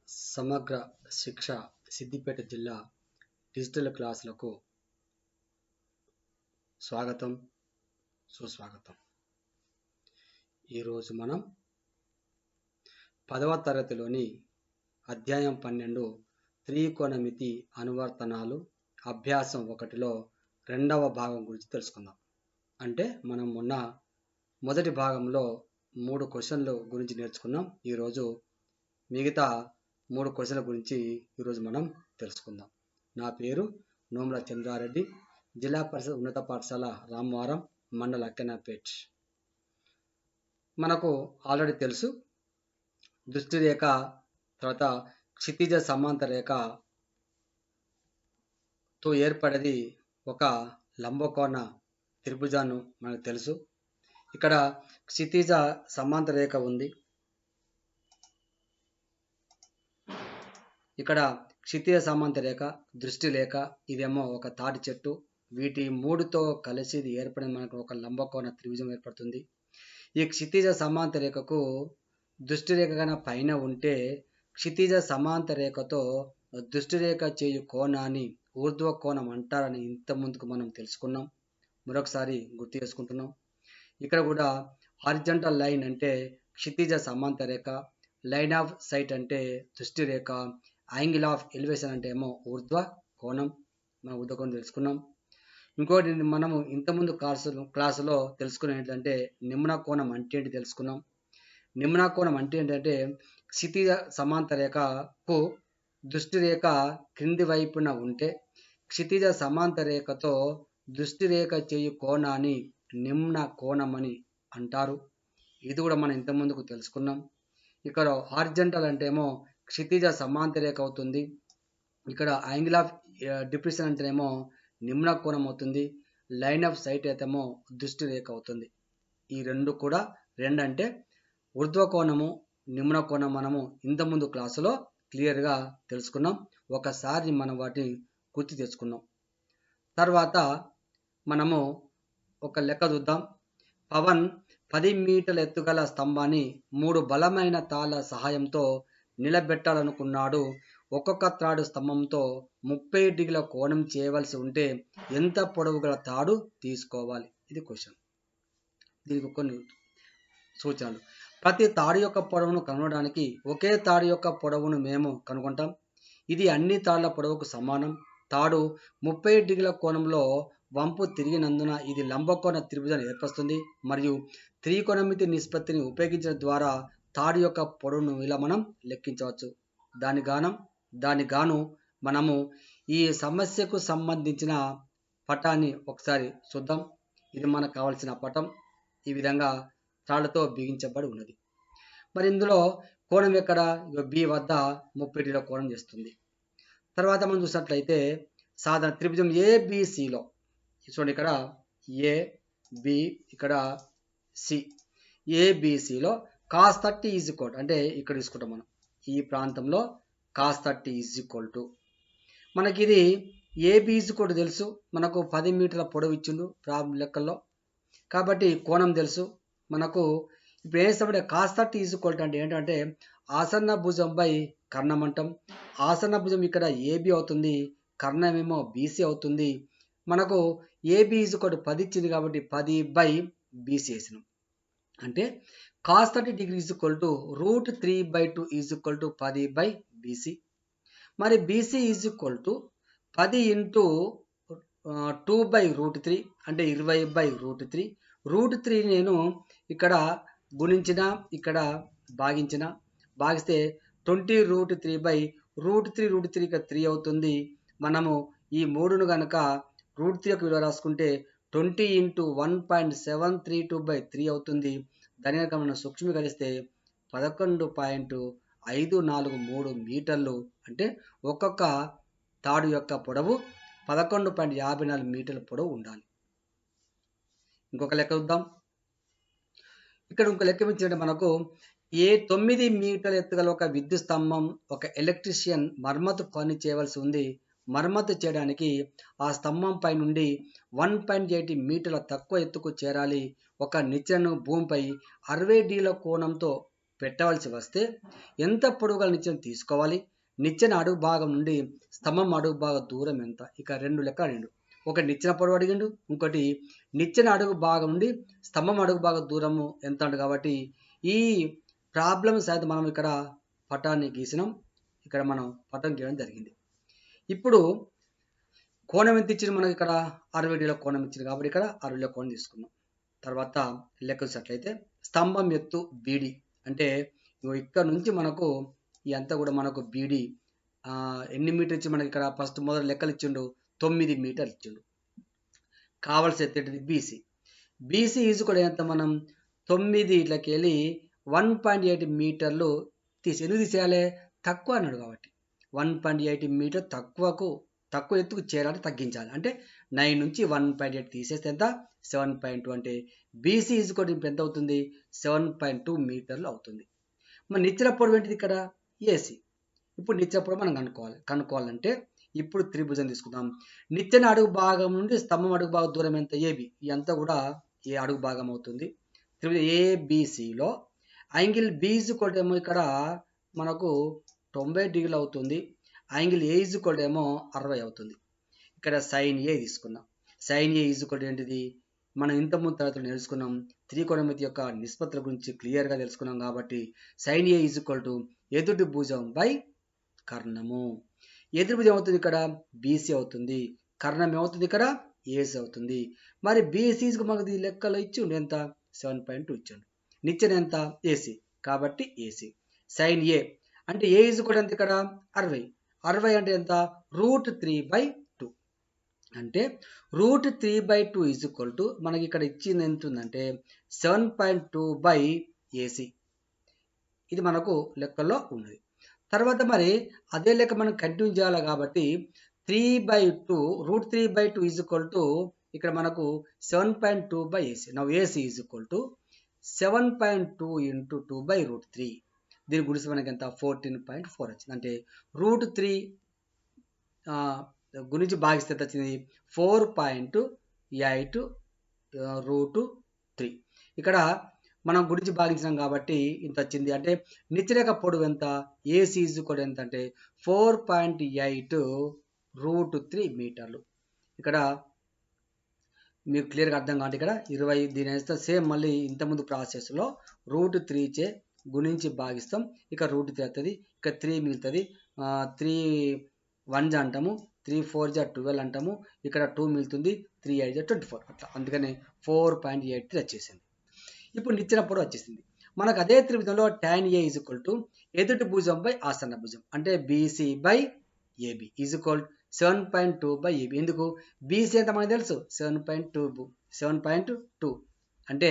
సమగ్ర శిక్ష సిద్దిపేట జిల్లా డిజిటల్ క్లాసులకు స్వాగతం సుస్వాగతం. ఈరోజు మనం 10వ తరగతిలోని అధ్యాయం 12 త్రికోణమితి అనువర్తనాలు అభ్యాసం 1లో రెండవ భాగం గురించి తెలుసుకుందాం. అంటే మనం మొదటి భాగంలో 3 క్వశ్చన్లు గురించి నేర్చుకున్నాం. ఈరోజు మిగతా 3 క్వశ్చన్ల గురించి ఈరోజు మనం తెలుసుకుందాం. నా పేరు నోముల చంద్రారెడ్డి, జిల్లా పరిషత్ ఉన్నత పాఠశాల రామవరం, మండల అక్కన్నపేట్. మనకు ఆల్రెడీ తెలుసు, దృష్టి రేఖ తర్వాత క్షితిజ సమాంతర రేఖతో ఏర్పడేది ఒక లంబకోణ త్రిభుజాన్ని మనకు తెలుసు. ఇక్కడ క్షితిజ సమాంతర రేఖ ఉంది, ఇక్కడ క్షితిజ సమాంతర రేఖ, దృష్టి రేఖ, ఇదేమో ఒక తాటి చెట్టు. వీటి మూడుతో కలిసి ఇది ఏర్పడిన మనకు ఒక లంబకోణ త్రిభుజం ఏర్పడుతుంది. ఈ క్షితిజ సమాంతర రేఖకు దృష్టి రేఖ కన్నా పైన ఉంటే క్షితిజ సమాంతర రేఖతో దృష్టి రేఖ చేయు కోణాన్ని ఊర్ధ్వ కోణం అంటారని ఇంత ముందుకు మనం తెలుసుకున్నాం. మరొకసారి గుర్తు చేసుకుంటున్నాం. ఇక్కడ కూడా హారిజంటల్ లైన్ అంటే క్షితిజ సమాంతర రేఖ, లైన్ ఆఫ్ సైట్ అంటే దృష్టి రేఖ, యాంగిల్ ఆఫ్ ఎలివేషన్ అంటే ఏమో ఊర్ధ్వ కోణం. మనం ఊర్ధ్వ కోణం తెలుసుకున్నాం. ఇంకోటి మనము ఇంతకుముందు క్లాసులో తెలుసుకున్న ఏంటంటే నిమ్న కోణం అంటే ఏంటి తెలుసుకున్నాం. నిమ్న కోణం అంటే ఏంటంటే క్షితిజ సమాంతర రేఖకు దృష్టి రేఖ క్రింది వైపున ఉంటే క్షితిజ సమాంతర రేఖతో దృష్టి రేఖ చేయు కోణాన్ని నిమ్న కోణం అని అంటారు. ఇది కూడా మనం ఇంతకుముందుకు తెలుసుకున్నాం. ఇక్కడ హారిజంటల్ అంటే ఏమో క్షితిజ సమాంతర రేఖ అవుతుంది. ఇక్కడ యాంగిల్ ఆఫ్ డిప్రెషన్ అంటేనేమో నిమ్న కోణం అవుతుంది. లైన్ ఆఫ్ సైట్ అయితేమో దృష్టి రేఖ అవుతుంది. ఈ రెండు కూడా అంటే ఊర్ధ్వ కోణము, నిమ్న కోణం మనము ఇంతకుముందు క్లాసులో క్లియర్గా తెలుసుకున్నాం. ఒకసారి మనం వాటిని గుర్తు తెచ్చుకున్నాం. తర్వాత మనము ఒక లెక్క చూద్దాం. పవన్ 10 మీటర్ల ఎత్తుగల స్తంభాన్ని 3 బలమైన తాళ్ళ సహాయంతో నిలబెట్టాలనుకున్నాడు. ఒక్కొక్క తాడు స్తంభంతో 30 డిగ్రీల కోణం చేయవలసి ఉంటే ఎంత పొడవు గల తాడు తీసుకోవాలి? ఇది క్వశ్చన్. దీనికి కొన్ని సూచనలు. ప్రతి తాడు యొక్క పొడవును కనుగొనడానికి ఒకే తాడు యొక్క పొడవును మేము కనుగొంటాం. ఇది అన్ని తాళ్ల పొడవుకు సమానం. తాడు 30 డిగ్రీల కోణంలో వంపు తిరిగినందున ఇది లంబకోణ త్రిభుజాన్ని ఏర్పరుస్తుంది. మరియు త్రికోణమితి నిష్పత్తిని ఉపయోగించడం ద్వారా తాడు యొక్క పొడవును ఇలా మనం లెక్కించవచ్చు. దాని గాను మనము ఈ సమస్యకు సంబంధించిన పటాన్ని ఒకసారి చూద్దాం. ఇది మనకు కావాల్సిన పటం. ఈ విధంగా తాళ్లతో బిగించబడి ఉన్నది. మరి ఇందులో కోణం ఎక్కడ? బి వద్ద 30 డిగ్రీల కోణం చేస్తుంది. తర్వాత మనం చూసినట్లయితే సాధారణ త్రిభుజం ఏబిసిలో చూడండి, ఇక్కడ ఏ బి, ఇక్కడ సి. ఏబిసిలో cos 30 ఈజ్ ఈక్వల్ అంటే ఇక్కడ తీసుకుంటాం మనం. ఈ ప్రాంతంలో cos 30 ఈజ్ ఈక్వల్ టు మనకి ఇది ఏబి ఈజ్ ఈక్వల్ టు తెలుసు. మనకు 10 మీటర్ల పొడవు ఇచ్చిండు ప్రాబ్లం లెక్కల్లో. కాబట్టి కోణం తెలుసు మనకు. ఇప్పుడు ఏం చేస్తామంటే cos 30 ఈజ్ ఈక్వల్ టు అంటే ఏంటంటే ఆసన్న భుజం బై కర్ణం అంటాం. ఆసన్న భుజం ఇక్కడ ఏబి అవుతుంది, కర్ణం ఏమో బీసీ అవుతుంది. మనకు ఏబి ఈజ్ ఈక్వల్ టు 10 ఇచ్చింది కాబట్టి 10 బై బీసీ వేసినాం. అంటే cos 30 degree is equal to √3/2 is equal to 10 by BC. మరి BC is equal to 10 into 2/√3 అంటే 20/√3. √3 నేను ఇక్కడ గుణించిన, ఇక్కడ భాగిస్తే 20√3/√3 √3 3 అవుతుంది. మనము ఈ 3ను కనుక √3 యొక్క విలువ రాసుకుంటే 20 ఇంటూ 1.732/3 అవుతుంది. దాని కనుక మనం సూక్ష్మీకరిస్తే 11.543 మీటర్లు. అంటే ఒక్కొక్క తాడు యొక్క పొడవు 11.54 మీటర్ల పొడవు ఉండాలి. ఇంకొక లెక్క చూద్దాం. ఇక్కడ ఇంకొక లెక్క ఇచ్చిందంటే మనకు 9 మీటర్ల ఎత్తుగల ఒక విద్యుత్ స్తంభం ఒక ఎలక్ట్రీషియన్ మరమ్మతు పని చేయవలసి ఉంది. మరమ్మతు చేయడానికి ఆ స్తంభం పై నుండి 1.80 మీటర్ల తక్కువ ఎత్తుకు చేరాలి. ఒక నిచ్చెనను భూమిపై 60 డిగ్రీల కోణంతో పెట్టవలసి వస్తే ఎంత పొడవు గల నిచ్చెన తీసుకోవాలి, నిచ్చెన అడుగు భాగం నుండి స్తంభం అడుగు భాగం దూరం ఎంత? ఇక 2 లెక్కలు అడిగిండు. ఒకటి నిచ్చెన పొడవు అడిగిండు, ఇంకోటి నిచ్చెన అడుగు భాగం నుండి స్తంభం అడుగు భాగం దూరము ఎంత అంట. కాబట్టి ఈ ప్రాబ్లమ్స్ అయితే మనం ఇక్కడ పటాన్ని గీసినాం, ఇక్కడ మనం పటం గీయడం జరిగింది. ఇప్పుడు కోణం ఎంత ఇచ్చింది మనకి? ఇక్కడ 60 డిగ్రీల కోణం ఇచ్చింది కాబట్టి ఇక్కడ 60 డిగ్రీల కోణం తీసుకున్నాం. తర్వాత లెక్కసినట్లయితే స్తంభం ఎత్తు బీడి అంటే ఇక్కడ నుంచి మనకు ఇదంతా కూడా మనకు బీడి ఎన్ని మీటర్ ఇచ్చి మనకి ఇక్కడ ఫస్ట్ మొదటి లెక్కలు ఇచ్చిండు 9 మీటర్లు ఇచ్చిండు. కావాల్సి ఎత్తేటిది బీసీ. బీసీ ఈజ్ కూడా ఎంత? మనం 9 ఇట్లకి వెళ్ళి 1.8 మీటర్లు ఎందుకు తీసేయాలి? తక్కువ అన్నాడు కాబట్టి 1.8 మీటర్ తక్కువ ఎత్తుకు చేరాలి, తగ్గించాలి. అంటే 9 నుంచి 1.8 తీసేస్తే ఎంత? 7.2. అంటే బీసీ ఈజ్ కూడా ఇప్పుడు ఎంత అవుతుంది? 7.2 మీటర్లు అవుతుంది. మరి నిచ్చెన పొడవు ఏంటిది ఇక్కడ? ఏసీ. ఇప్పుడు నిచ్చెన పొడవు మనం కనుక్కోవాలంటే ఇప్పుడు త్రిభుజం తీసుకుందాం. నిచ్చెన అడుగు భాగం నుండి స్తంభం అడుగు భాగం దూరం ఎంత? ఏబి. ఇదంతా కూడా ఏ అడుగు భాగం అవుతుంది. త్రిభుజం ఏబిసిలో యాంగిల్ బీజ్ కూడా ఏమో ఇక్కడ మనకు 90 డిగ్రీలు అవుతుంది. యాంగిల్ ఏ ఈజ్ కూడా ఏమో 60 అవుతుంది. ఇక్కడ సైన్ ఏ తీసుకున్నాం. సైన్ ఏ ఈజ్ కూడా ఏంటిది? మనం ఇంతకుముందు తరగతిలో నేర్చుకున్నాం. త్రికోణమితి యొక్క నిష్పత్తుల గురించి క్లియర్గా తెలుసుకున్నాం కాబట్టి sine A is equal to ఎదుటి భుజం బై కర్ణము. ఎదురు భుజం అవుతుంది ఇక్కడ బీసీ అవుతుంది, కర్ణం ఏమవుతుంది ఇక్కడ? ఏసీ అవుతుంది. మరి బీసీకి మనకు ఈ లెక్కలో ఇచ్చిండు ఎంత? 7.2 ఇచ్చాడు. నిచ్చెన ఎంత? ఏసీ కాబట్టి ఏసీ. సైన్ ఏ అంటే ఏ ఈజ్ కూడా ఎంత ఇక్కడ? 60. 60 అంటే ఎంత? √3/2 అంటే √3/2 ఈజ్ ఈక్వల్ టు మనకి ఇక్కడ ఇచ్చింది ఎంత ఉందంటే 7.2/AC. ఇది మనకు లెక్కల్లో ఉన్నది. తర్వాత మరి అదే లెక్క మనం కంటిన్యూ చేయాలి కాబట్టి 3/2 √3/2 ఈజ్ ఈక్వల్ టు ఇక్కడ మనకు 7.2/AC. Now AC is equal to 7.2 into 2/√3. దీని గురించి మనకి ఎంత? 14.4 వచ్చింది. అంటే √3 గురించి భాగిస్తే ఎంత వచ్చింది? 4.8 √3. ఇక్కడ మనం గురించి భాగించినాం కాబట్టి ఇంత వచ్చింది. అంటే నిచ్చెన పొడవు ఎంత? ఏసీ ఈజ్ కూడా ఎంత అంటే 4.8 √3 మీటర్లు. ఇక్కడ మీకు క్లియర్గా అర్థం కాదు. ఇక్కడ 20 దీని వేస్తే సేమ్ మళ్ళీ ఇంతకుముందు ప్రాసెస్లో √3 గుణించి భాగిస్తాం. ఇక √3 అవుతుంది, ఇక 3 మిగులుతుంది. 3 1 అంటాము, 3 4 12 అంటాము, ఇక్కడ 2 మిగులుతుంది, 3 8 24 అట్లా. అందుకని 4.83 వచ్చేసింది. ఇప్పుడు నిచ్చెన పొడవు వచ్చేసింది మనకు. అదే త్రిభుజంలో tan A is equal to ఎదుటి భుజం బై ఆసన్న భుజం అంటే BC by AB is equal 7.2/AB. ఎందుకు? బీసీ ఎంత మనకు తెలుసు? 7.2 అంటే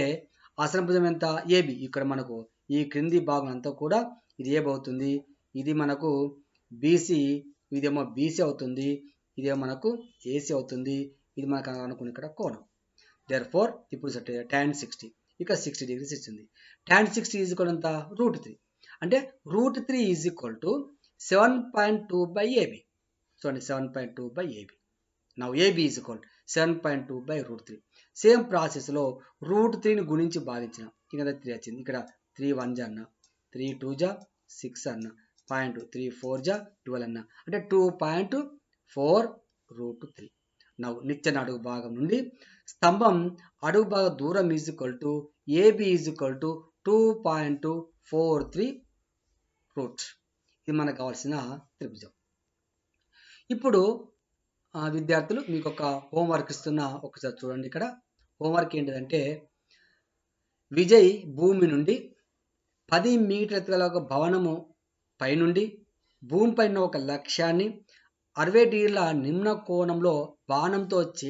ఆసన భుజం ఎంత? AB. ఇక్కడ మనకు ఈ క్రింది భాగం అంతా కూడా ఇది AB అవుతుంది, ఇది మనకు BC, ఇదేమో BC అవుతుంది, ఇదేమో మనకు AC అవుతుంది, ఇది మనకు అనుకున్న ఇక్కడ కోణం. దేర్ఫోర్ ఇప్పుడు tan 60 ఇక 60 డిగ్రీస్ ఇచ్చింది. tan 60 ఈజ్ ఈక్వల్ ఎంత? √3. అంటే √3 ఈజ్ ఈక్వల్ టు 7.2/AB. చూడండి 7.2/AB. Now AB is equal 7.2/√3. Same ప్రాసెస్లో √3ని గుణించి భాగించిన ఇక 3 వచ్చింది. ఇక్కడ 3 1 అన్న, 3 2 6 అన్న, 3 4 12 అన్న, అంటే 2.4 √3. నౌ నిచ్చెన అడుగు భాగం నుండి స్తంభం అడుగు భాగం దూరం is equal to AB is equal to 2.43 root. ఇది మనకు కావాల్సిన త్రిభుజం. ఇప్పుడు విద్యార్థులు మీకు ఒక హోంవర్క్ ఇస్తున్నా, ఒకసారి చూడండి. ఇక్కడ హోంవర్క్ ఏంటిదంటే విజయ్ భూమి నుండి 10 మీటర్ల ఎత్తుగల ఒక భవనము పైనుండి భూమిపైన ఒక లక్ష్యాన్ని 60 డిగ్రీల నిమ్న కోణంలో బాణంతో